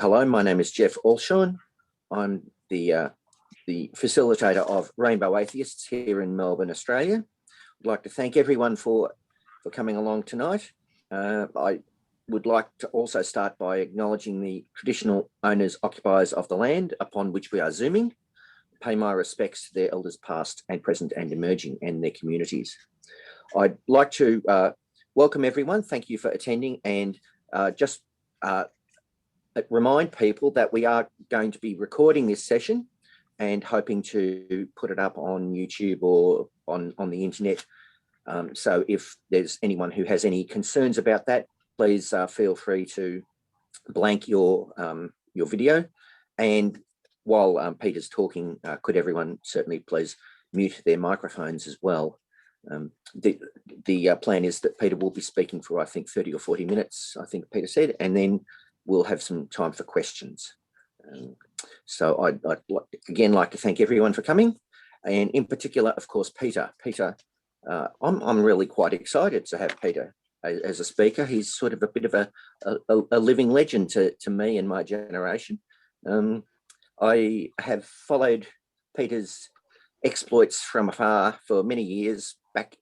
Hello, my name is Jeff Alshorn. I'm the facilitator of Rainbow Atheists here in Melbourne, Australia. I'd like to thank everyone for coming along tonight. I would like to also start by acknowledging the traditional owners, occupiers of the land upon which we are Zooming. Pay my respects to their elders past and present and emerging and their communities. I'd like to welcome everyone. Thank you for attending, and just remind people that we are going to be recording this session and hoping to put it up on YouTube or on the internet. So if there's anyone who has any concerns about that, please feel free to blank your video. And while Peter's talking, could everyone certainly please mute their microphones as well. The plan is that Peter will be speaking for, I think, 30 or 40 minutes, I think Peter said, and then we'll have some time for questions. So I'd again like to thank everyone for coming, and in particular, of course, Peter. Peter, I'm really quite excited to have Peter as a speaker. He's sort of a bit of a living legend to me and my generation. I have followed Peter's exploits from afar for many years, back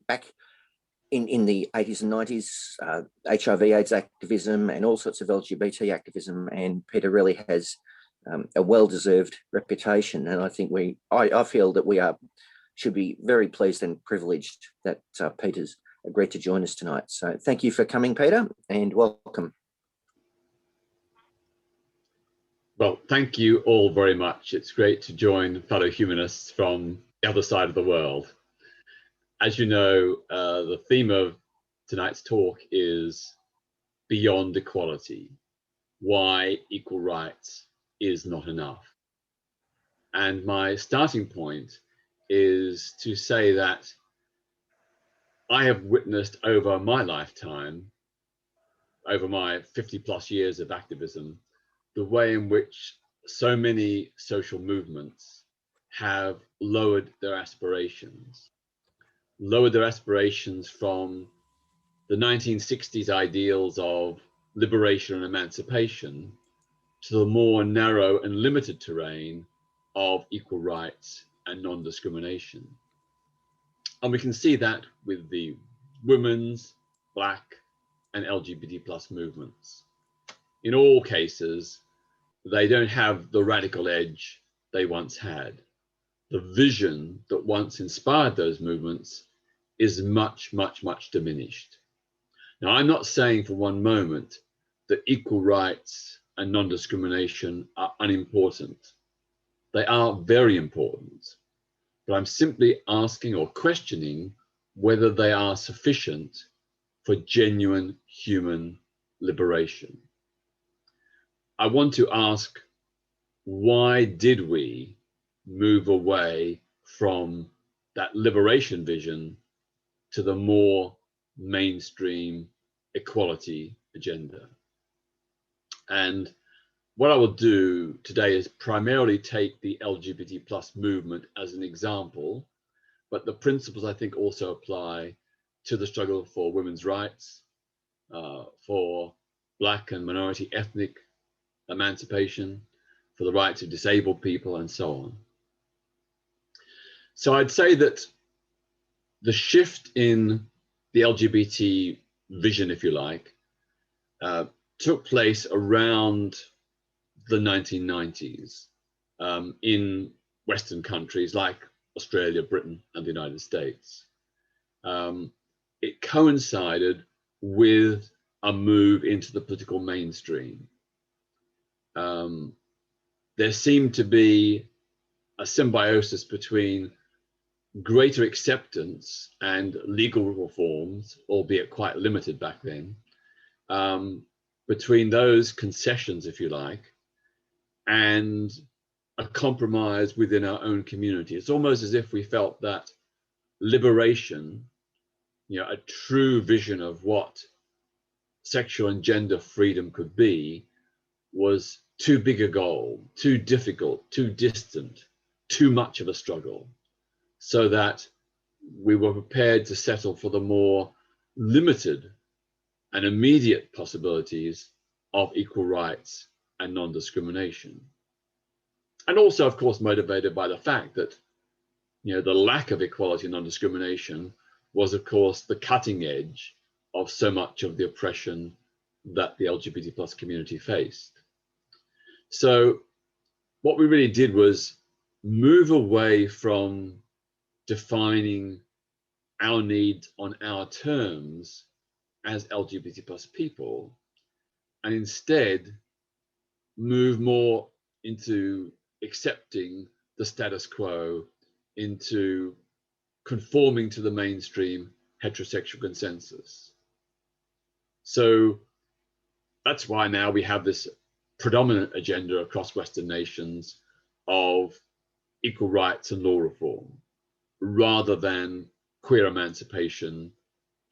in the 80s and 90s, HIV/AIDS activism and all sorts of LGBT activism, and Peter really has a well-deserved reputation. And I think I feel that we should be very pleased and privileged that Peter's agreed to join us tonight. So thank you for coming, Peter, and welcome. Well, thank you all very much. It's great to join fellow humanists from the other side of the world. As you know, the theme of tonight's talk is Beyond Equality, Why Equal Rights is Not Enough. And my starting point is to say that I have witnessed over my lifetime, over my 50+ years of activism, the way in which so many social movements have lowered their aspirations from the 1960s ideals of liberation and emancipation to the more narrow and limited terrain of equal rights and non-discrimination. And we can see that with the women's, Black, and LGBT+ movements. In all cases, they don't have the radical edge they once had. The vision that once inspired those movements is much, much, much diminished. Now, I'm not saying for one moment that equal rights and non-discrimination are unimportant. They are very important, but I'm simply asking or questioning whether they are sufficient for genuine human liberation. I want to ask, why did we move away from that liberation vision to the more mainstream equality agenda? And what I will do today is primarily take the LGBT+ movement as an example, but the principles I think also apply to the struggle for women's rights, for Black and minority ethnic emancipation, for the rights of disabled people, and so on. So I'd say that the shift in the LGBT vision, if you like, took place around the 1990s in Western countries like Australia, Britain, and the United States. It coincided with a move into the political mainstream. There seemed to be a symbiosis between greater acceptance and legal reforms, albeit quite limited back then, between those concessions, if you like, and a compromise within our own community. It's almost as if we felt that liberation, a true vision of what sexual and gender freedom could be, was too big a goal, too difficult, too distant, too much of a struggle, so that we were prepared to settle for the more limited and immediate possibilities of equal rights and non-discrimination. And also, of course, motivated by the fact that, you know, the lack of equality and non-discrimination was, of course, the cutting edge of so much of the oppression that the LGBT plus community faced. So what we really did was move away from defining our needs on our terms as LGBT plus people, and instead move more into accepting the status quo, into conforming to the mainstream heterosexual consensus. So that's why now we have this predominant agenda across Western nations of equal rights and law reform, rather than queer emancipation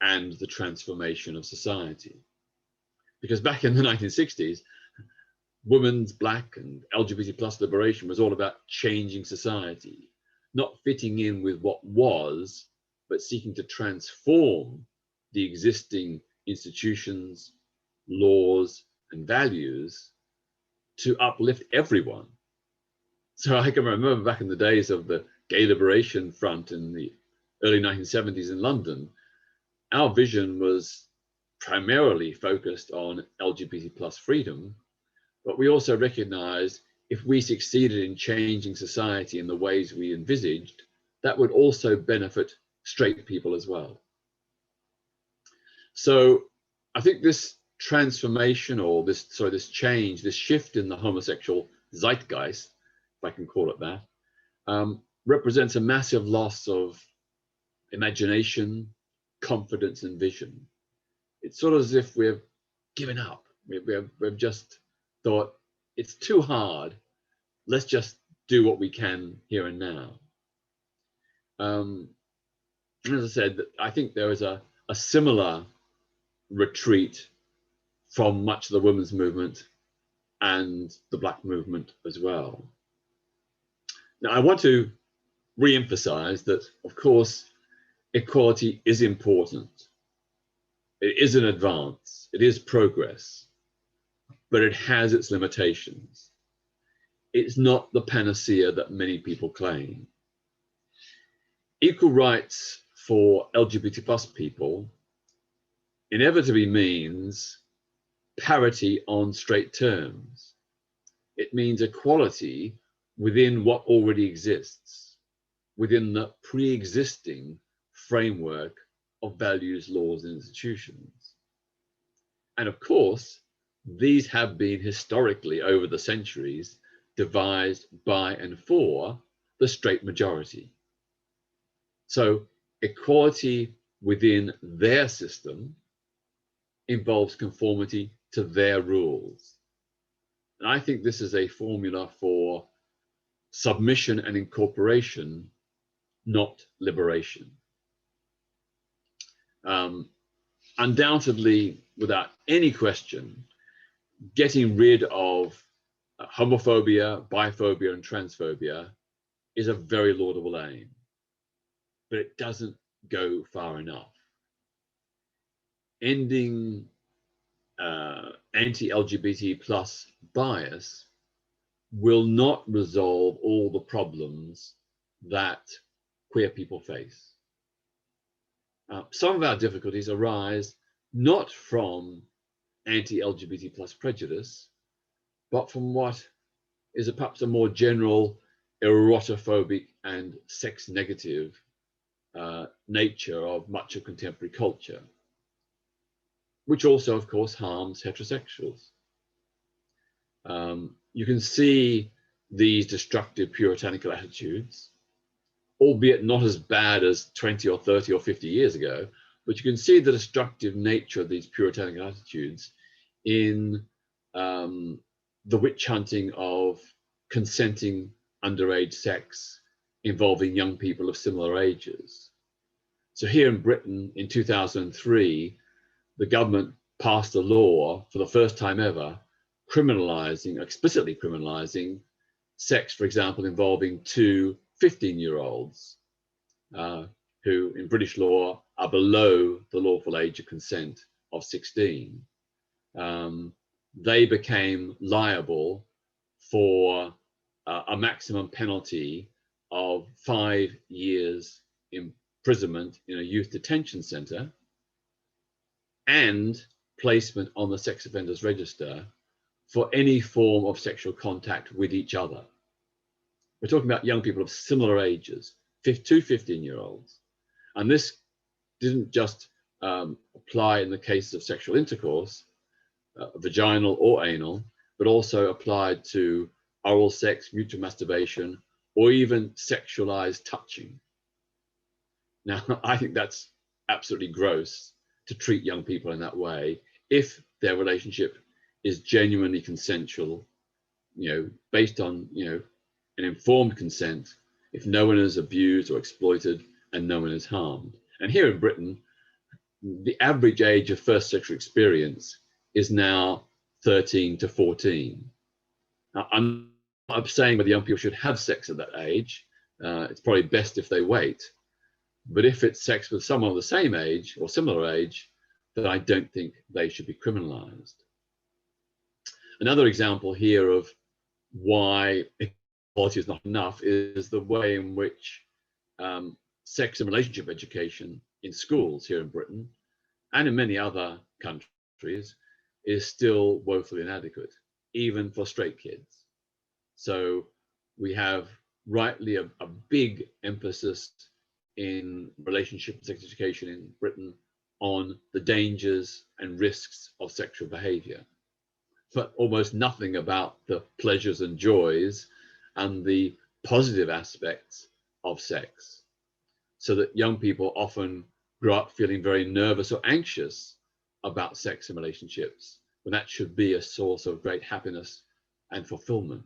and the transformation of society. Because back in the 1960s, women's, Black and LGBT plus liberation was all about changing society, not fitting in with what was, but seeking to transform the existing institutions, laws, and values to uplift everyone. So I can remember back in the days of the Gay Liberation Front in the early 1970s in London, our vision was primarily focused on LGBT plus freedom, but we also recognized if we succeeded in changing society in the ways we envisaged, that would also benefit straight people as well. So I think this transformation, or this change, this shift in the homosexual zeitgeist, if I can call it that, represents a massive loss of imagination, confidence, and vision. It's sort of as if we've given up. We've just thought it's too hard. Let's just do what we can here and now. And as I said, I think there is a similar retreat from much of the women's movement and the Black movement as well. Now, I want to re-emphasize that, of course, equality is important. It is an advance, it is progress, but it has its limitations. It's not the panacea that many people claim. Equal rights for LGBT plus people inevitably means parity on straight terms. It means equality within what already exists, within the pre-existing framework of values, laws, and institutions. And of course, these have been historically, over the centuries, devised by and for the straight majority. So equality within their system involves conformity to their rules. And I think this is a formula for submission and incorporation, not liberation. Undoubtedly, without any question, getting rid of homophobia, biphobia, and transphobia is a very laudable aim, but it doesn't go far enough. Ending anti-LGBT plus bias will not resolve all the problems that queer people face. Some of our difficulties arise not from anti-LGBT plus prejudice, but from what is perhaps a more general erotophobic and sex negative nature of much of contemporary culture, which also, of course, harms heterosexuals. You can see these destructive puritanical attitudes, albeit not as bad as 20 or 30 or 50 years ago, but you can see the destructive nature of these puritanical attitudes in the witch hunting of consenting underage sex involving young people of similar ages. So here in Britain in 2003, the government passed a law for the first time ever explicitly criminalizing sex, for example, involving two 15-year-olds who in British law are below the lawful age of consent of 16. they became liable for a maximum penalty of 5 years imprisonment in a youth detention center and placement on the sex offenders register for any form of sexual contact with each other. We're talking about young people of similar ages, 2 15-year-olds. And this didn't just apply in the case of sexual intercourse, vaginal or anal, but also applied to oral sex, mutual masturbation, or even sexualized touching. Now, I think that's absolutely gross to treat young people in that way if their relationship is genuinely consensual, based on, an informed consent, if no one is abused or exploited and no one is harmed. And here in Britain, the average age of first sexual experience is now 13 to 14. Now, I'm not saying whether young people should have sex at that age. It's probably best if they wait. But if it's sex with someone of the same age or similar age, then I don't think they should be criminalized. Another example here of why equality is not enough is the way in which sex and relationship education in schools here in Britain and in many other countries is still woefully inadequate, even for straight kids. So we have rightly a big emphasis in relationship and sex education in Britain on the dangers and risks of sexual behavior, but almost nothing about the pleasures and joys and the positive aspects of sex, so that young people often grow up feeling very nervous or anxious about sex and relationships, when that should be a source of great happiness and fulfillment.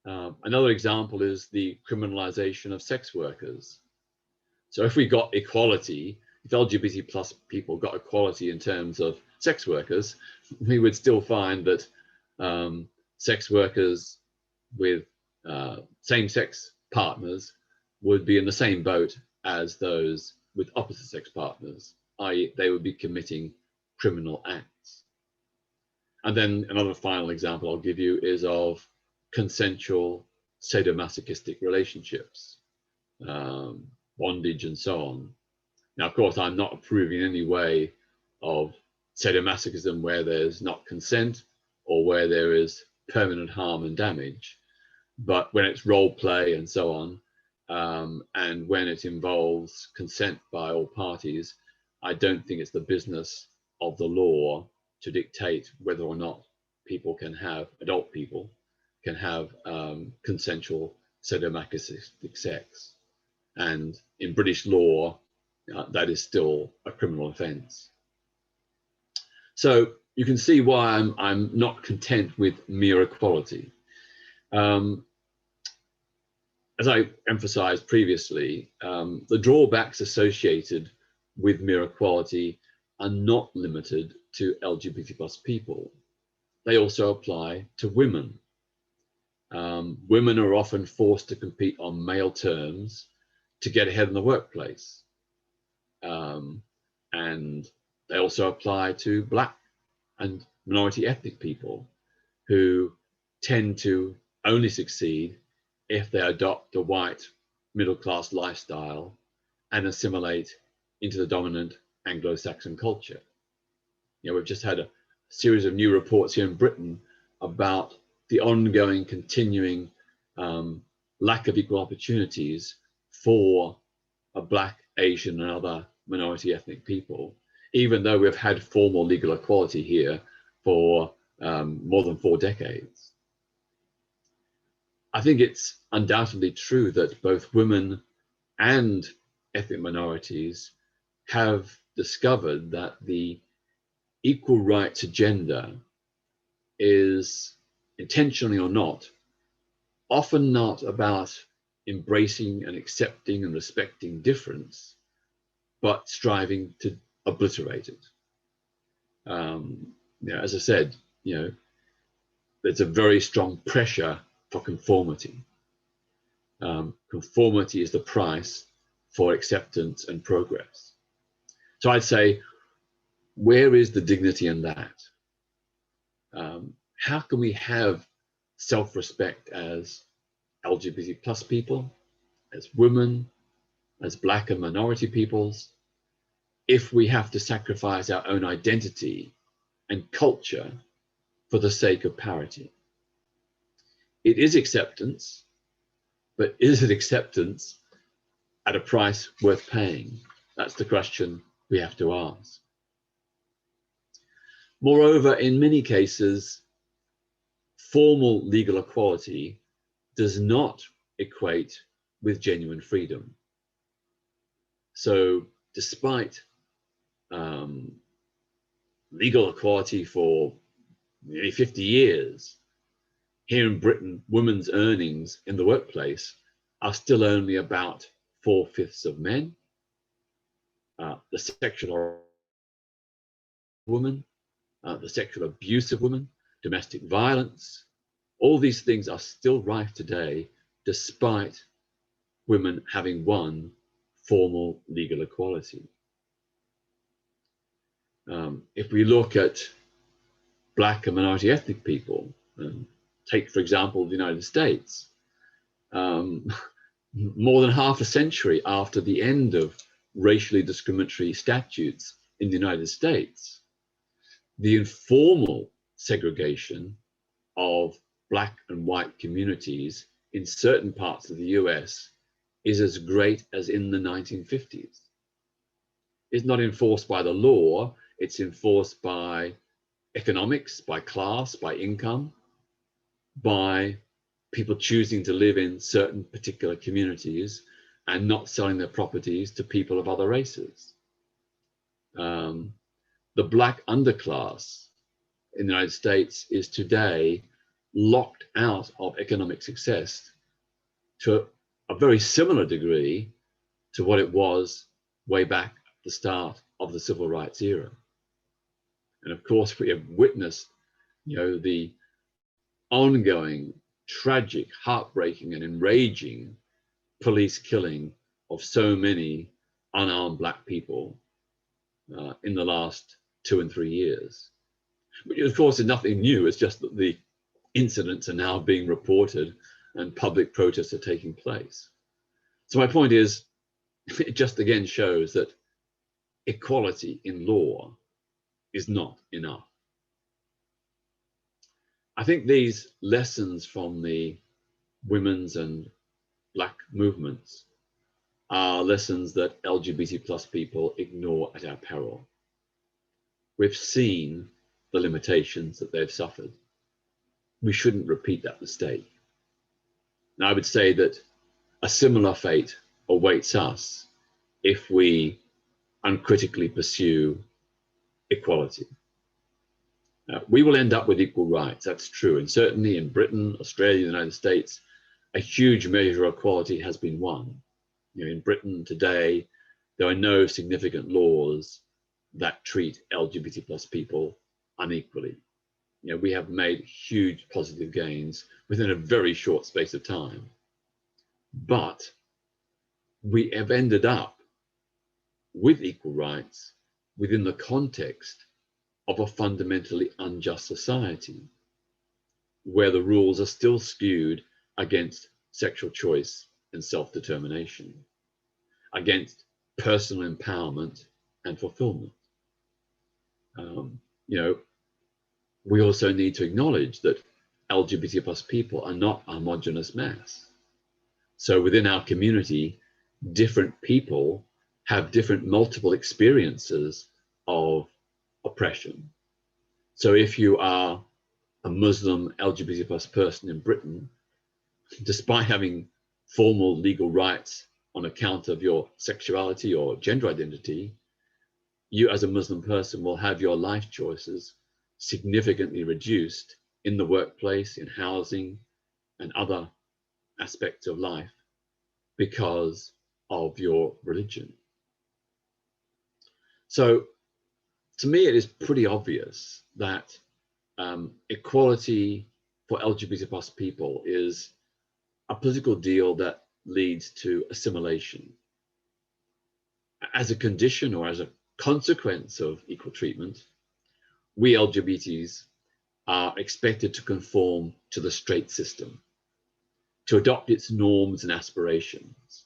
Another example is the criminalization of sex workers. So if we got equality, if LGBT plus people got equality in terms of sex workers, we would still find that sex workers with same-sex partners would be in the same boat as those with opposite sex partners, i.e. they would be committing criminal acts. And then another final example I'll give you is of consensual sadomasochistic relationships, bondage and so on. Now, of course, I'm not approving in any way of sadomasochism where there's not consent or where there is permanent harm and damage. But when it's role play and so on, and when it involves consent by all parties, I don't think it's the business of the law to dictate whether or not people can have, adult people can have consensual sadomasochistic sex. And in British law, that is still a criminal offence. So you can see why I'm not content with mere equality. As I emphasised previously, the drawbacks associated with mere equality are not limited to LGBT plus people. They also apply to women. Women are often forced to compete on male terms to get ahead in the workplace. And they also apply to Black and minority ethnic people who tend to only succeed if they adopt a white middle-class lifestyle and assimilate into the dominant Anglo-Saxon culture. We've just had a series of new reports here in Britain about the ongoing, continuing lack of equal opportunities for Black, Asian and other minority ethnic people, even though we've had formal legal equality here for more than 4 decades. I think it's undoubtedly true that both women and ethnic minorities have discovered that the equal rights agenda is, intentionally or not, often not about embracing and accepting and respecting difference, but striving to obliterate it. As I said, there's a very strong pressure for conformity. Conformity is the price for acceptance and progress. So I'd say, where is the dignity in that? How can we have self-respect as LGBT plus people, as women, as Black and minority peoples, if we have to sacrifice our own identity and culture for the sake of parity? It is acceptance, but is it acceptance at a price worth paying? That's the question we have to ask. Moreover, in many cases, formal legal equality does not equate with genuine freedom. So despite legal equality for nearly 50 years, here in Britain, women's earnings in the workplace are still only about 4/5 of men. The sexual woman, the sexual abuse of women, domestic violence, all these things are still rife today, despite women having won formal legal equality. If we look at Black and minority ethnic people, take, for example, the United States, more than half a century after the end of racially discriminatory statutes in the United States, the informal segregation of Black and white communities in certain parts of the US is as great as in the 1950s. It's not enforced by the law, it's enforced by economics, by class, by income, by people choosing to live in certain particular communities and not selling their properties to people of other races. The Black underclass in the United States is today locked out of economic success to a very similar degree to what it was way back at the start of the civil rights era. And of course, we have witnessed, the ongoing, tragic, heartbreaking, and enraging police killing of so many unarmed Black people in the last 2 and 3 years. Which, of course, is nothing new. It's just that the incidents are now being reported and public protests are taking place. So my point is, it just again shows that equality in law is not enough. I think these lessons from the women's and Black movements are lessons that LGBT plus people ignore at our peril. We've seen the limitations that they've suffered. We shouldn't repeat that mistake. Now, I would say that a similar fate awaits us if we uncritically pursue equality. We will end up with equal rights, that's true. And certainly in Britain, Australia, the United States, a huge measure of equality has been won. In Britain today, there are no significant laws that treat LGBT plus people unequally. We have made huge positive gains within a very short space of time. But we have ended up with equal rights within the context of a fundamentally unjust society, where the rules are still skewed against sexual choice and self-determination, against personal empowerment and fulfillment. We also need to acknowledge that LGBT plus people are not a homogeneous mass. So within our community, different people have different multiple experiences of oppression. So if you are a Muslim LGBT plus person in Britain, despite having formal legal rights on account of your sexuality or gender identity, you as a Muslim person will have your life choices significantly reduced in the workplace, in housing, and other aspects of life because of your religion. So to me, it is pretty obvious that equality for LGBT plus people is a political deal that leads to assimilation. As a condition or as a consequence of equal treatment, we LGBTs are expected to conform to the straight system, to adopt its norms and aspirations.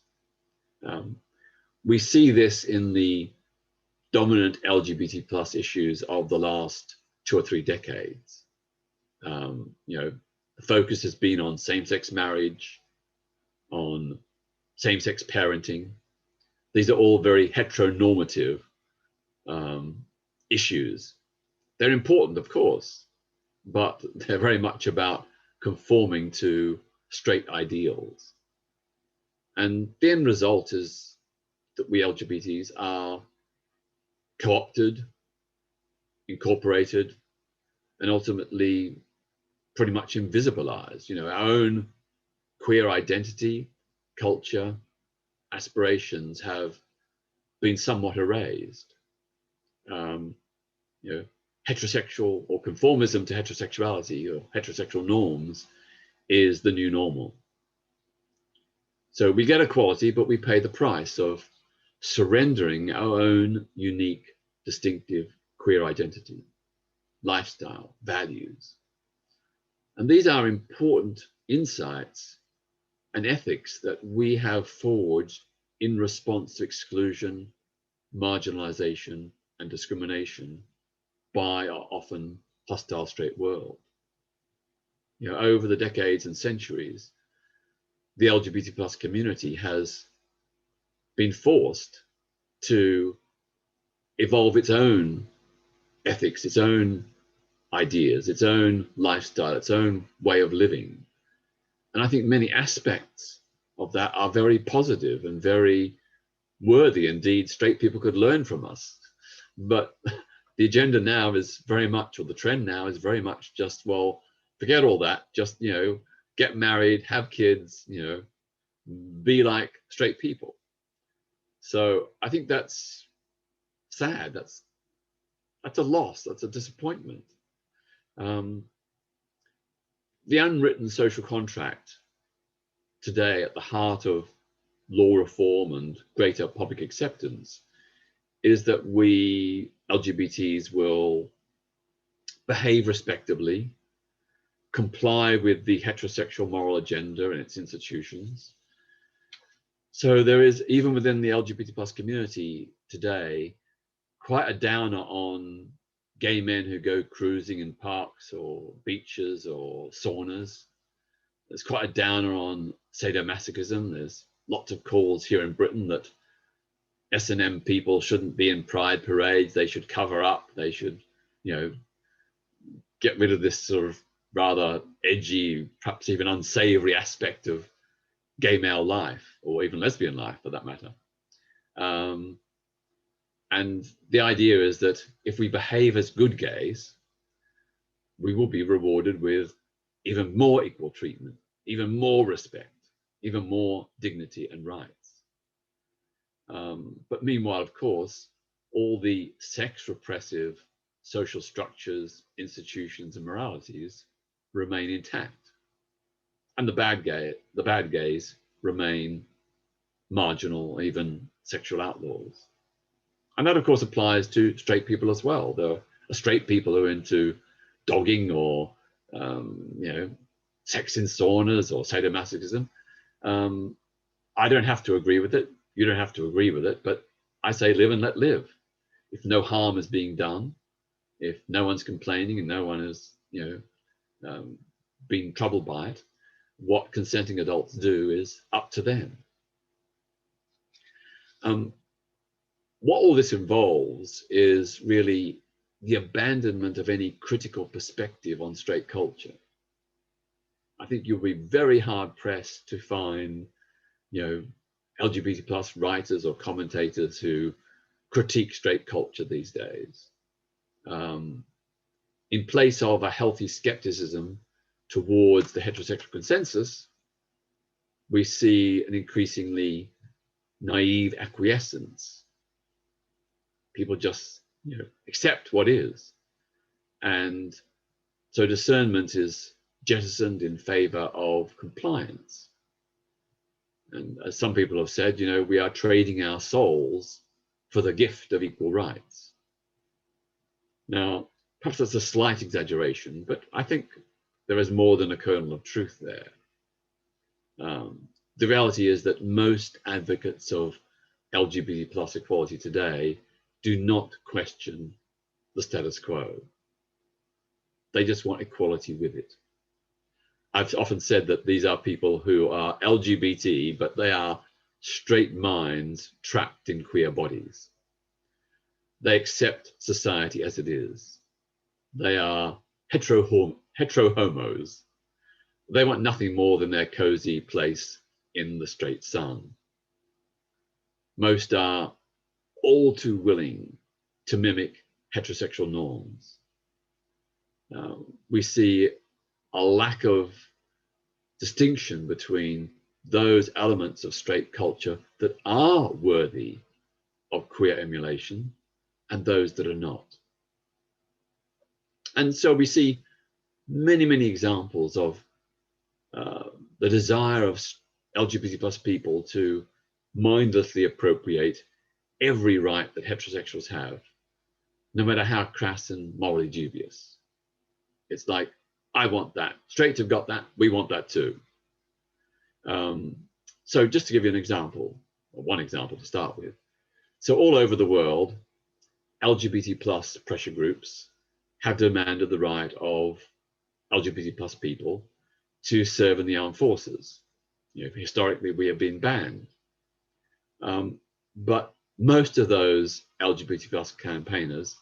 We see this in the dominant LGBT plus issues of the last 2 or 3 decades. The focus has been on same-sex marriage, on same-sex parenting. These are all very heteronormative issues. They're important, of course, but they're very much about conforming to straight ideals. And the end result is that we LGBTs are co-opted, incorporated, and ultimately pretty much invisibilized. Our own queer identity, culture, aspirations have been somewhat erased. Heterosexual or conformism to heterosexuality or heterosexual norms is the new normal. So we get equality, but we pay the price of surrendering our own unique, distinctive queer identity, lifestyle, values. And these are important insights and ethics that we have forged in response to exclusion, marginalization, and discrimination by our often hostile straight world. Over the decades and centuries, the LGBT plus community has been forced to evolve its own ethics, its own ideas, its own lifestyle, its own way of living. And I think many aspects of that are very positive and very worthy. Indeed, straight people could learn from us. But the agenda now is very much, or the trend now is very much just, well, forget all that, just, get married, have kids, be like straight people. So I think that's sad. That's a loss. That's a disappointment. The unwritten social contract today at the heart of law reform and greater public acceptance is that we LGBTs will behave respectably, comply with the heterosexual moral agenda and its institutions. So there is, even within the LGBT plus community today, quite a downer on gay men who go cruising in parks or beaches or saunas. There's quite a downer on sadomasochism. There's lots of calls here in Britain that S&M people shouldn't be in pride parades. They should cover up. They should, get rid of this sort of rather edgy, perhaps even unsavory aspect of gay male life, or even lesbian life for that matter. And the idea is that if we behave as good gays, we will be rewarded with even more equal treatment, even more respect, even more dignity and rights. But meanwhile, of course, all the sex repressive social structures, institutions, and moralities remain intact. And the bad gays remain marginal, even sexual outlaws. And that, of course, applies to straight people as well. There are straight people who are into dogging or, sex in saunas or sadomasochism. I don't have to agree with it. You don't have to agree with it. But I say live and let live. If no harm is being done, if no one's complaining and no one is, being troubled by it, what consenting adults do is up to them. What all this involves is really the abandonment of any critical perspective on straight culture. I think you'll be very hard pressed to find, LGBT plus writers or commentators who critique straight culture these days. In place of a healthy skepticism towards the heterosexual consensus, we see an increasingly naive acquiescence. People just, accept what is. And so discernment is jettisoned in favor of compliance. And as some people have said, we are trading our souls for the gift of equal rights. Now, Perhaps that's a slight exaggeration, but I think there is more than a kernel of truth there. The reality is that most advocates of LGBT plus equality today do not question the status quo. They just want equality with it. I've often said that these are people who are LGBT, but they are straight minds trapped in queer bodies. They accept society as it is. They are hetero homos. They want nothing more than their cozy place in the straight sun. Most are all too willing to mimic heterosexual norms. We see a lack of distinction between those elements of straight culture that are worthy of queer emulation and those that are not. And so we see many, many examples of the desire of LGBT plus people to mindlessly appropriate every right that heterosexuals have, no matter how crass and morally dubious. It's like, I want that. Straights have got that. We want that too. So just to give you an example, or one example to start with. So all over the world, LGBT plus pressure groups have demanded the right of LGBT plus people to serve in the armed forces. You know, historically, we have been banned. But most of those LGBT plus campaigners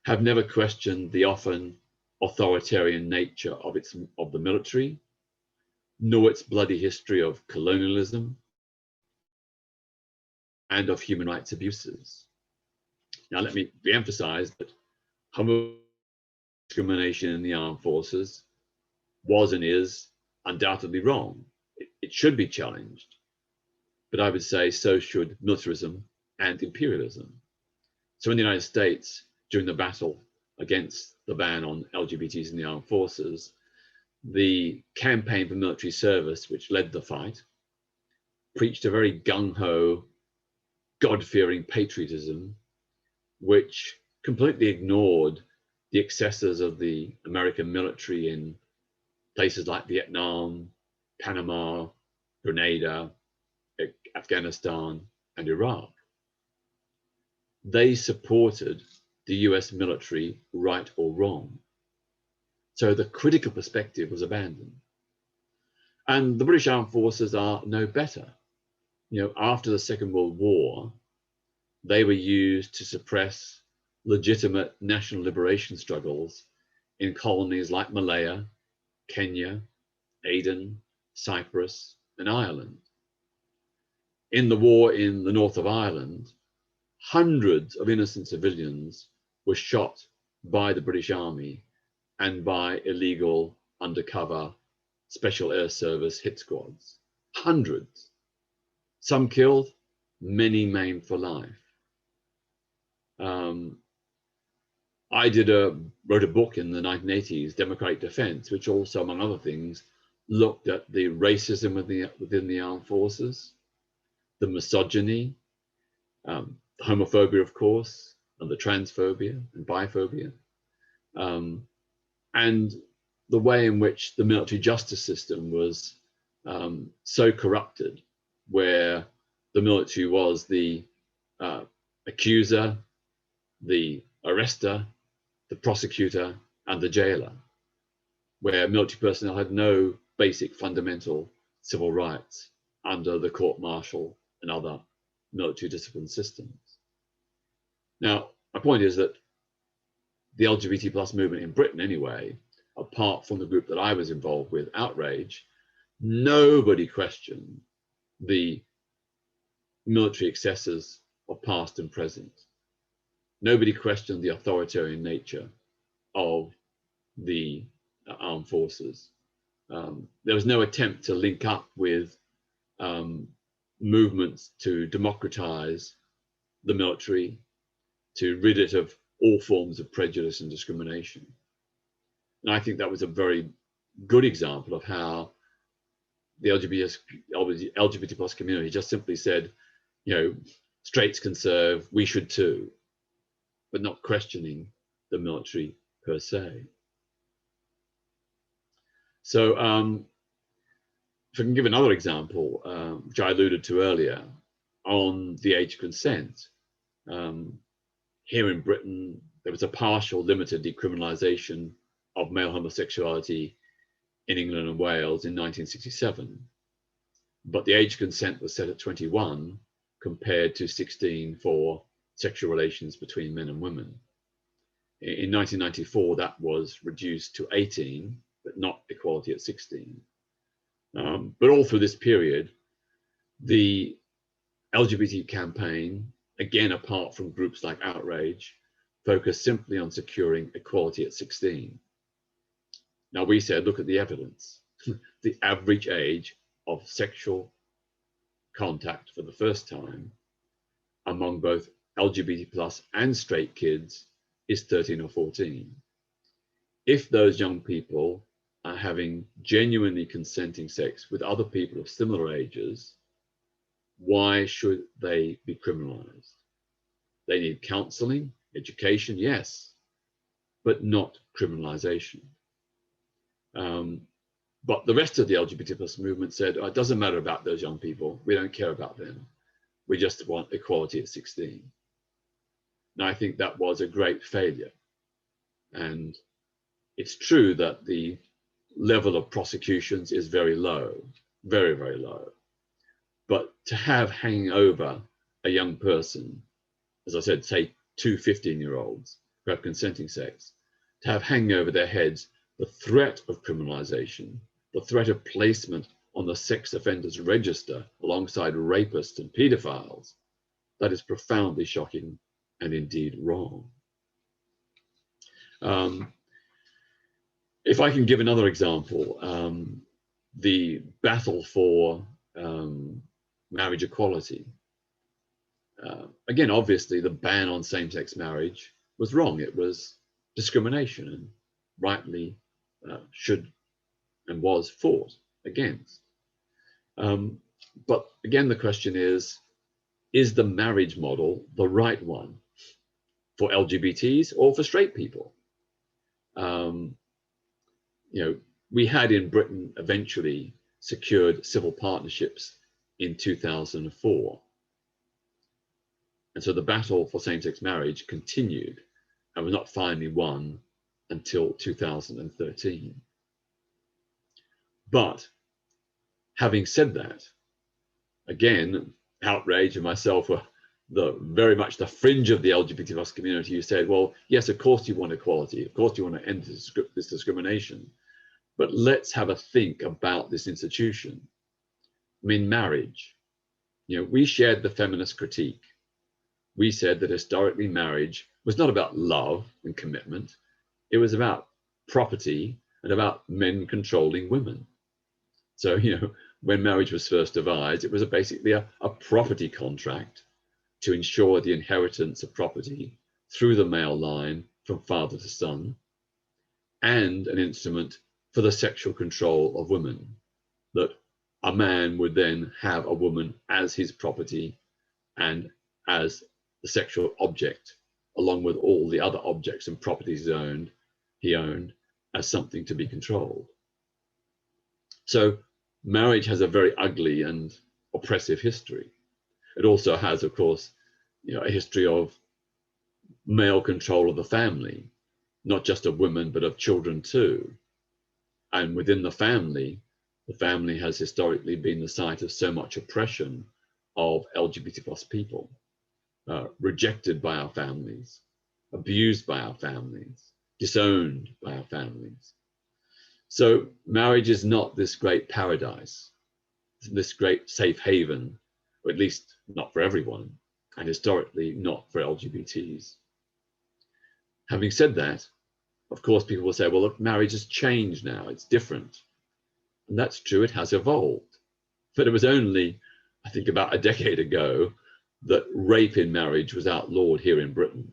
have never questioned the often authoritarian nature of the military, nor its bloody history of colonialism and of human rights abuses. Now, let me re-emphasize that discrimination in the armed forces was and is undoubtedly wrong. It should be challenged, but I would say so should militarism and imperialism. So in the United States, during the battle against the ban on LGBTs in the armed forces, the campaign for military service, which led the fight, preached a very gung-ho, God-fearing patriotism, which completely ignored the excesses of the American military in places like Vietnam, Panama, Grenada, Afghanistan, and Iraq. They supported the US military, right or wrong. So the critical perspective was abandoned. And the British Armed Forces are no better. You know, after the Second World War, they were used to suppress legitimate national liberation struggles in colonies like Malaya, Kenya, Aden, Cyprus, and Ireland. In the war in the north of Ireland, hundreds of innocent civilians were shot by the British Army and by illegal undercover Special Air Service hit squads. Hundreds. Some killed, many maimed for life. I wrote a book in the 1980s, Democratic Defense, which also, among other things, looked at the racism within the armed forces, the misogyny, the homophobia, of course, and the transphobia and biphobia, and the way in which the military justice system was so corrupted, where the military was the accuser, the arrestor, the prosecutor, and the jailer, where military personnel had no basic fundamental civil rights under the court-martial and other military discipline systems. Now, my point is that the LGBT plus movement in Britain anyway, apart from the group that I was involved with, OutRage, nobody questioned the military excesses of past and present. Nobody questioned the authoritarian nature of the armed forces. There was no attempt to link up with movements to democratize the military, to rid it of all forms of prejudice and discrimination. And I think that was a very good example of how the LGBT plus community just simply said, you know, straights can serve, we should too, but not questioning the military per per se. So if I can give another example, which I alluded to earlier, on the age of consent. Here in Britain, there was a partial limited decriminalisation of male homosexuality in England and Wales in 1967. But the age of consent was set at 21 compared to 16 for sexual relations between men and women. In 1994, that was reduced to 18, but not equality at 16. But all through this period, the LGBT campaign, again, apart from groups like OutRage, focused simply on securing equality at 16. Now we said, look at the evidence. The average age of sexual contact for the first time among both LGBT plus and straight kids is 13 or 14. If those young people are having genuinely consenting sex with other people of similar ages, why should they be criminalized? They need counseling, education, yes, but not criminalization. But the rest of the LGBT plus movement said, oh, it doesn't matter about those young people. We don't care about them. We just want equality at 16. Now, I think that was a great failure. And it's true that the level of prosecutions is very low, very, very low. But to have hanging over a young person, as I said, say 2 15-year-olds who have consenting sex, to have hanging over their heads the threat of criminalization, the threat of placement on the sex offenders register alongside rapists and pedophiles, that is profoundly shocking and indeed wrong. If I can give another example, the battle for marriage equality. Again, obviously, the ban on same-sex marriage was wrong. It was discrimination and rightly should and was fought against. But again, the question is the marriage model the right one for LGBTs or for straight people? We had in Britain eventually secured civil partnerships in 2004. And so the battle for same-sex marriage continued and was not finally won until 2013. But having said that, again, OutRage and myself were very much the fringe of the LGBT plus community who said, well, yes, of course you want equality. Of course you want to end this discrimination. But let's have a think about this institution. I mean, marriage. We shared the feminist critique. We said that historically marriage was not about love and commitment. It was about property and about men controlling women. So, when marriage was first devised, it was basically a property contract to ensure the inheritance of property through the male line from father to son, and an instrument for the sexual control of women, that a man would then have a woman as his property and as the sexual object, along with all the other objects and properties he owned as something to be controlled. So marriage has a very ugly and oppressive history. It also has, of course, a history of male control of the family, not just of women, but of children too. And within the family has historically been the site of so much oppression of LGBT plus people, rejected by our families, abused by our families, disowned by our families. So marriage is not this great paradise, this great safe haven, or at least not for everyone, and historically not for LGBTs. Having said that, of course, people will say, well, look, marriage has changed now, it's different. And that's true, it has evolved. But it was only, I think, about a decade ago that rape in marriage was outlawed here in Britain.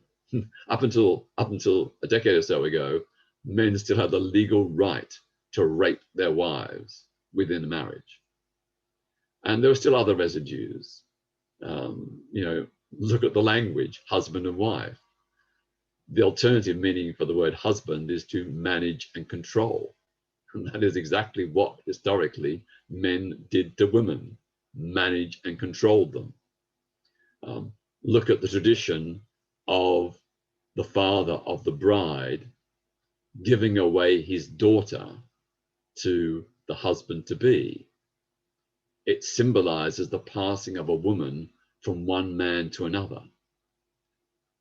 Up until a decade or so ago, men still had the legal right to rape their wives within a marriage. And there were still other residues. Look at the language, husband and wife. the alternative meaning for the word husband is to manage and control. And that is exactly what historically men did to women, manage and controlled them. Look at the tradition of the father of the bride giving away his daughter to the husband-to-be. It symbolizes the passing of a woman from one man to another.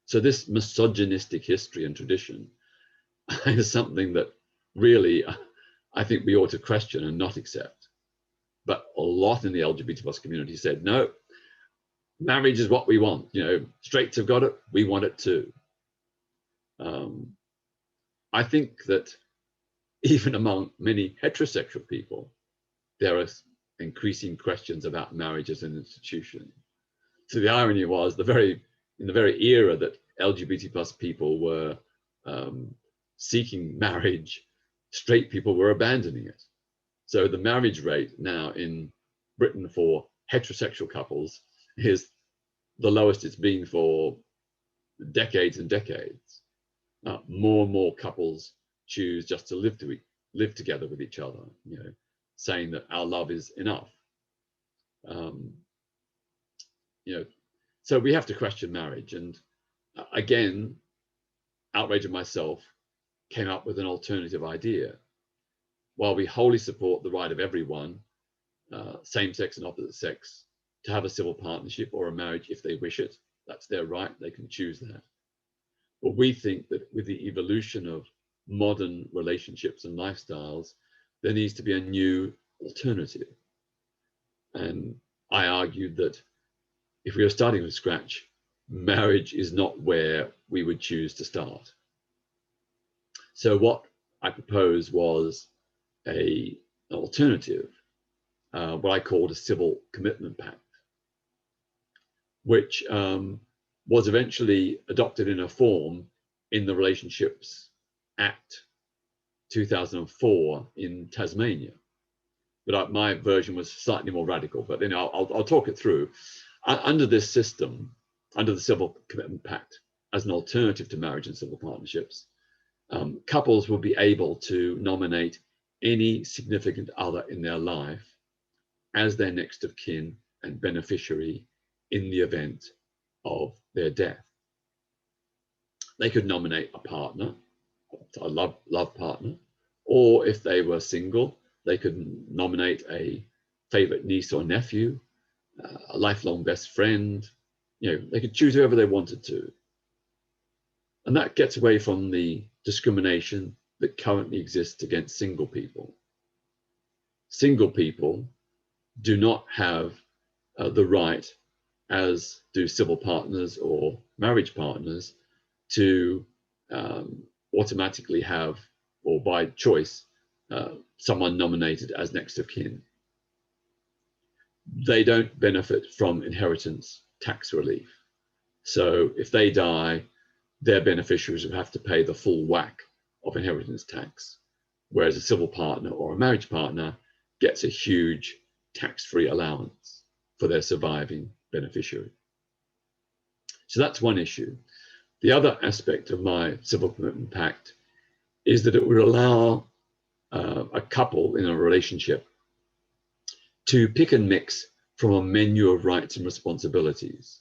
So this misogynistic history and tradition is something that really I think we ought to question and not accept. But a lot in the LGBT plus community said, no, marriage is what we want. You know, straights have got it, we want it too. I think that even among many heterosexual people, there are increasing questions about marriage as an institution. So the irony was in the very era that LGBT plus people were seeking marriage, straight people were abandoning it. So the marriage rate now in Britain for heterosexual couples is the lowest it's been for decades and decades. More and more couples choose just to live together with each other, you know, saying that our love is enough. You know, so we have to question marriage. And again, OutRage and myself came up with an alternative idea. While we wholly support the right of everyone, same sex and opposite sex, to have a civil partnership or a marriage if they wish it, that's their right, they can choose that. But we think that with the evolution of modern relationships and lifestyles, there needs to be a new alternative. And I argued that if we were starting from scratch, marriage is not where we would choose to start. So what I proposed was an alternative, what I called a civil commitment pact, which was eventually adopted in a form in the Relationships Act 2004 in Tasmania. But my version was slightly more radical, but you know, I'll talk it through. Under this system, under the Civil Commitment Pact, as an alternative to marriage and civil partnerships, couples will be able to nominate any significant other in their life as their next of kin and beneficiary in the event of their death. They could nominate a partner, a love partner, or if they were single, they could nominate a favorite niece or nephew, a lifelong best friend. You know, they could choose whoever they wanted to. And that gets away from the discrimination that currently exists against single people. Single people do not have the right, as do civil partners or marriage partners, to automatically have, or by choice, someone nominated as next of kin. They don't benefit from inheritance tax relief. So if they die, their beneficiaries will have to pay the full whack of inheritance tax, whereas a civil partner or a marriage partner gets a huge tax-free allowance for their surviving beneficiary. So that's one issue. The other aspect of my Civil Commitment Pact is that it would allow a couple in a relationship to pick and mix from a menu of rights and responsibilities.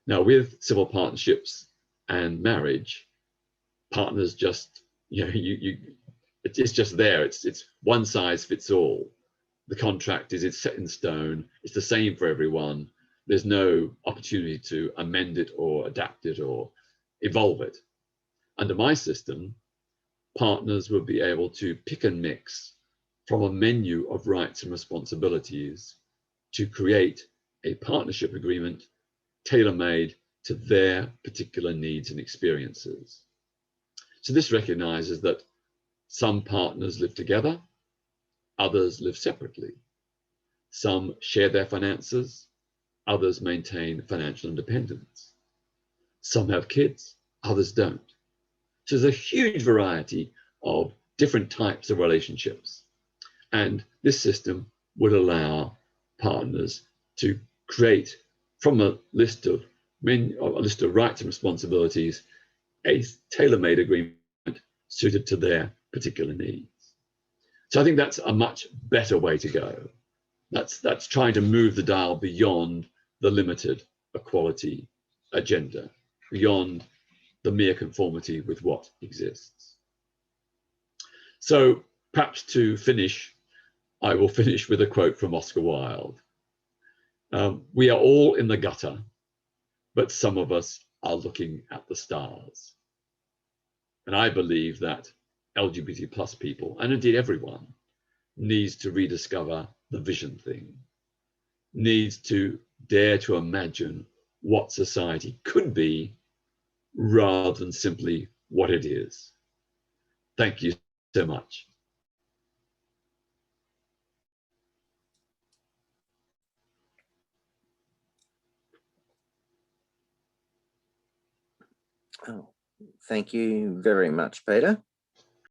Now, with civil partnerships and marriage, partners just, you know, it's just there. It's one size fits all. The contract it's set in stone. It's the same for everyone. There's no opportunity to amend it or adapt it or evolve it. Under my system, partners would be able to pick and mix from a menu of rights and responsibilities to create a partnership agreement tailor-made to their particular needs and experiences. So this recognizes that some partners live together, others live separately. Some share their finances, others maintain financial independence. Some have kids, others don't. So there's a huge variety of different types of relationships. And this system would allow partners to create from a list of rights and responsibilities a tailor-made agreement suited to their particular needs. So I think that's a much better way to go. That's trying to move the dial beyond the limited equality agenda, beyond the mere conformity with what exists. So perhaps to finish, I will finish with a quote from Oscar Wilde. We are all in the gutter, but some of us are looking at the stars. And I believe that LGBT plus people, and indeed everyone, needs to rediscover the vision thing, needs to dare to imagine what society could be rather than simply what it is. Thank you so much. Oh, thank you very much, Peter.